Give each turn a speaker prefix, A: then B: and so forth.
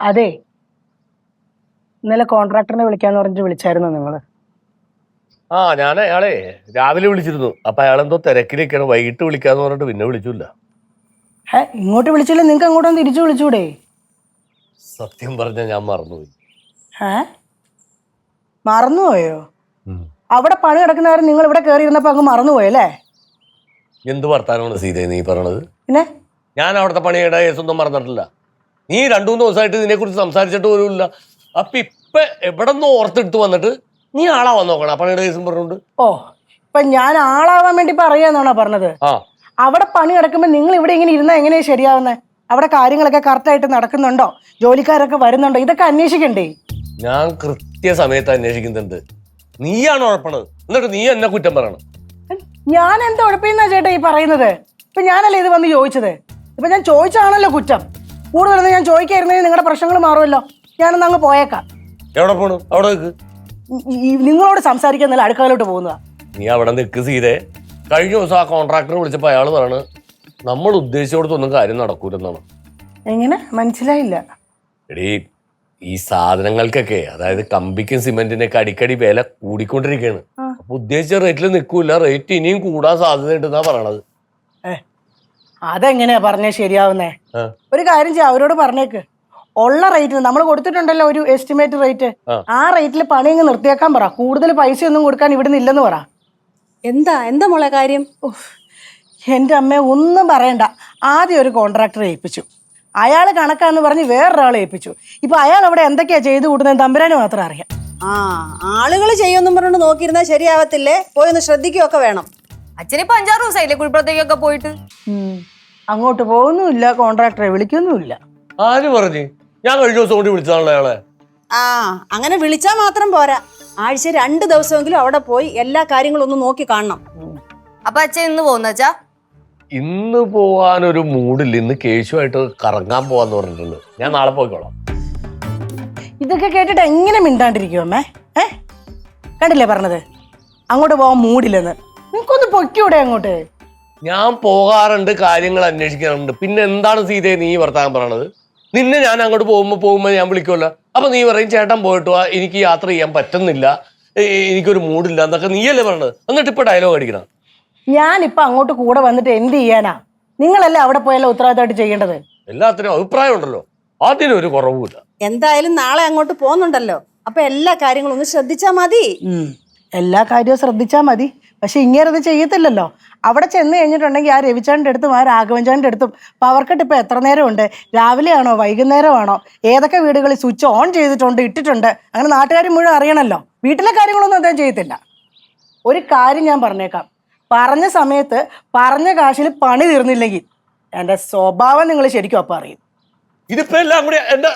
A: അതെ, ഇന്നലെ കോൺട്രാക്ടറിനെ വിളിക്കാന്ന് പറഞ്ഞിട്ട് വിളിച്ചായിരുന്നോ നിങ്ങള്?
B: ഞാൻ അയാളെ രാവിലെ വിളിച്ചിരുന്നു. അപ്പൊ അയാളെന്തോ തിരക്കിലേക്കാണ്. വൈകിട്ട് വിളിക്കാന്ന് പറഞ്ഞിട്ട് പിന്നെ വിളിച്ചില്ല.
A: ഇങ്ങോട്ട് വിളിച്ചില്ല, നിങ്ങൾക്ക് അങ്ങോട്ടൊന്ന് തിരിച്ചു വിളിച്ചൂടെ?
B: സത്യം പറഞ്ഞ ഞാൻ മറന്നുപോയി.
A: മറന്നുപോയോ? അവിടെ പണി കിടക്കുന്നവരെ നിങ്ങൾ ഇവിടെ കയറി ഇരുന്നപ്പോ അങ്ങ് മറന്നുപോയല്ലേ?
B: എന്ത് വർത്താനമാണ് സീതേ നീ പറയണത്?
A: പിന്നെ
B: ഞാൻ അവിടുത്തെ പണിയുടെ കേസൊന്നും മറന്നിട്ടില്ല. നീ 2-3 ദിവസമായിട്ട് ഇതിനെ കുറിച്ച് സംസാരിച്ചിട്ട് പോലുമില്ല. അപ്പൊ ഇപ്പൊ എവിടെ നിന്ന് ഓർത്തെടുത്ത് വന്നിട്ട് നീ ആളാവാൻ നോക്കണം ആ പണിയുടെ കേസും പറഞ്ഞുകൊണ്ട്.
A: ഓ, ഇപ്പൊ ഞാൻ ആളാവാൻ വേണ്ടി പറയാന്നാണോ പറഞ്ഞത്? അവിടെ പണി കിടക്കുമ്പോ നിങ്ങൾ ഇവിടെ ഇങ്ങനെ ഇരുന്നാ എങ്ങനെയാ ശരിയാവുന്നത്? അവിടെ കാര്യങ്ങളൊക്കെ കറക്റ്റ് ആയിട്ട് നടക്കുന്നുണ്ടോ? ജോലിക്കാരൊക്കെ വരുന്നുണ്ടോ? ഇതൊക്കെ അന്വേഷിക്കണ്ടേ?
B: ഞാൻ കൃത്യസമയത്ത് അന്വേഷിക്കുന്നുണ്ട്. നീയാണ് ഉഴപ്പണത്. എന്നിട്ട് നീ എന്നെ കുറ്റം പറയണം.
A: ഞാൻ എന്താ ഉഴപ്പിന്നാ ചേട്ടാ ഈ പറയുന്നത്? ഇപ്പൊ ഞാനല്ലേ ഇത് വന്ന് ചോദിച്ചത്? ഇപ്പൊ ഞാൻ ചോദിച്ചാണല്ലോ കുറ്റം. കൂടുതലൊന്നും ഞാൻ ചോദിക്കായിരുന്നെങ്കിൽ നിങ്ങളുടെ പ്രശ്നങ്ങൾ മാറുമല്ലോ. ഞാനൊന്ന് അങ്ങ് പോയേക്കാം.
B: എവിടെ പോണു? അവിടെ നിൽക്ക്.
A: നിങ്ങളോട് സംസാരിക്കാൻ നല്ല അടുക്കളയിലോട്ട് പോകുന്നതാ.
B: നീ അവിടെ നിൽക്ക് സീതേ. കഴിഞ്ഞ ദിവസം ആ കോൺട്രാക്ടർ വിളിച്ചപ്പോ അയാൾ പറയാണ് നമ്മൾ ഉദ്ദേശിച്ചോടത്തൊന്നും കാര്യം നടക്കൂലെന്നാണ്.
A: എങ്ങനെ? മനസ്സിലായില്ല.
B: എടീ, ഈ സാധനങ്ങൾക്കൊക്കെ, അതായത് കമ്പിക്കും സിമെന്റിനൊക്കെ അടിക്കടി വില കൂടിക്കൊണ്ടിരിക്കുകയാണ്. അപ്പൊ ഉദ്ദേശിച്ച റേറ്റിൽ നിൽക്കൂല, റേറ്റ് ഇനിയും കൂടാൻ സാധ്യതയുണ്ടെന്നാ പറയണത്.
A: അതെങ്ങനെയാ പറഞ്ഞേ ശരിയാവുന്നേ? ഒരു കാര്യം ചെയ്യാം, അവരോട് പറഞ്ഞേക്ക്. ഉള്ള റേറ്റ് നമ്മൾ കൊടുത്തിട്ടുണ്ടല്ലോ, ഒരു എസ്റ്റിമേറ്റ് റേറ്റ്, ആ റേറ്റിൽ പണി അങ്ങ് നിർത്തിയേക്കാൻ പറ. കൂടുതൽ പൈസ ഒന്നും കൊടുക്കാൻ ഇവിടുന്ന് ഇല്ലെന്ന് പറ.
C: എന്താ മോളെ കാര്യം?
A: എൻ്റെ അമ്മ ഒന്നും പറയണ്ട. ആദ്യം ഒരു കോൺട്രാക്ടറെ ഏൽപ്പിച്ചു, അയാൾ കണക്കാന്ന് പറഞ്ഞ് വേറൊരാളെ ഏൽപ്പിച്ചു. ഇപ്പൊ അയാൾ അവിടെ എന്തൊക്കെയാ ചെയ്തു കൂട്ടുന്നത് തമ്പുരാന് മാത്രം അറിയാം.
C: ആളുകൾ ചെയ്യൊന്നും പറഞ്ഞു നോക്കിയിരുന്നാൽ ശരിയാവത്തില്ലേ? പോയൊന്ന് ശ്രദ്ധിക്കുകയൊക്കെ വേണം.
D: അച്ഛനിപ്പോ 5-6 ദിവസമായില്ലേ കുഴിപ്പുറത്തേക്കൊക്കെ പോയിട്ട്?
A: അങ്ങോട്ട് പോകുന്നുമില്ല, കോൺട്രാക്ടറെ വിളിക്കുന്നുമില്ല.
B: ആര് പറഞ്ഞു? ഞാൻ കഴിഞ്ഞ ദിവസം കൂടി വിളിച്ചതാണല്ലോ അയാളെ.
C: അങ്ങനെ വിളിച്ചാൽ മാത്രം പോരാ, ആഴ്ച 2 ദിവസമെങ്കിലും അവിടെ പോയി എല്ലാ കാര്യങ്ങളും ഒന്ന് നോക്കി കാണണം.
D: അപ്പൊ അച്ഛൻ ഇന്ന് പോകുന്ന അച്ഛാ?
B: ഇന്ന് പോവാനൊരു മൂഡില്ല. ഇന്ന് കേശുമായിട്ട് കറങ്ങാൻ പോവാന്ന് പറഞ്ഞിട്ടുണ്ട്. ഞാൻ നാളെ പോയിക്കോളാം.
A: ഇതൊക്കെ കേട്ടിട്ട് എങ്ങനെ മിണ്ടാണ്ടിരിക്കും അമ്മേ? കണ്ടില്ലേ പറഞ്ഞത്, അങ്ങോട്ട് പോവാൻ മൂടില്ലെന്ന്. നിങ്ങൾക്കൊന്ന് പൊയ്ക്കൂടെ അങ്ങോട്ട്?
B: ഞാൻ പോകാറുണ്ട്, കാര്യങ്ങൾ അന്വേഷിക്കാറുണ്ട്. പിന്നെ എന്താണ് സീതയെ നീ വർത്താനം പറയണത്? നിന്നെ ഞാൻ അങ്ങോട്ട് പോകുമ്പോ ഞാൻ വിളിക്കുമല്ലോ. അപ്പൊ നീ പറയും ചേട്ടൻ പോയിട്ട് വാ, എനിക്ക് യാത്ര ചെയ്യാൻ പറ്റുന്നില്ല, എനിക്കൊരു മൂഡില്ല എന്നൊക്കെ നീയല്ലേ പറഞ്ഞത്. എന്നിട്ട് ഇപ്പൊ ഡയലോഗ് അടിക്കണം.
A: ഞാനിപ്പൊ അങ്ങോട്ട് കൂടെ വന്നിട്ട് എന്ത് ചെയ്യാനാ? നിങ്ങളല്ലേ അവിടെ പോയല്ലോ ഉത്തരവാദിത്തമായിട്ട് ചെയ്യേണ്ടത്.
B: എല്ലാത്തിനും അഭിപ്രായം ഉണ്ടല്ലോ, അതിനൊരു കുറവുമില്ല.
C: എന്തായാലും നാളെ അങ്ങോട്ട് പോകുന്നുണ്ടല്ലോ, അപ്പൊ എല്ലാ കാര്യങ്ങളും ഒന്ന് ശ്രദ്ധിച്ചാ മതി.
A: എല്ലാ കാര്യവും ശ്രദ്ധിച്ചാ മതി. പക്ഷെ ഇങ്ങേരത് ചെയ്യത്തില്ലല്ലോ. അവിടെ ചെന്ന് കഴിഞ്ഞിട്ടുണ്ടെങ്കിൽ ആ രവിചാണ്ടിന്റെ അടുത്തും ആ രാഘവൻചാണ്ടിന്റെ അടുത്തും പവർ കട്ട് ഇപ്പൊ എത്ര നേരമുണ്ട്? രാവിലെ ആണോ വൈകുന്നേരമാണോ? ഏതൊക്കെ വീടുകളിൽ സ്വിച്ച് ഓൺ ചെയ്തിട്ടുണ്ട്, ഇട്ടിട്ടുണ്ട്, അങ്ങനെ നാട്ടുകാർ മുഴുവൻ അറിയണമല്ലോ. വീട്ടിലെ കാര്യങ്ങളൊന്നും അദ്ദേഹം ചെയ്യത്തില്ല. ഒരു കാര്യം ഞാൻ പറഞ്ഞേക്കാം, പറഞ്ഞ സമയത്ത് പറഞ്ഞ കാശിൽ പണി തീർന്നില്ലെങ്കിൽ എൻ്റെ സ്വഭാവം നിങ്ങൾ ശരിക്കും അപ്പം അറിയും.
B: ഇതിപ്പോ എല്ലാം കൂടി എന്റെ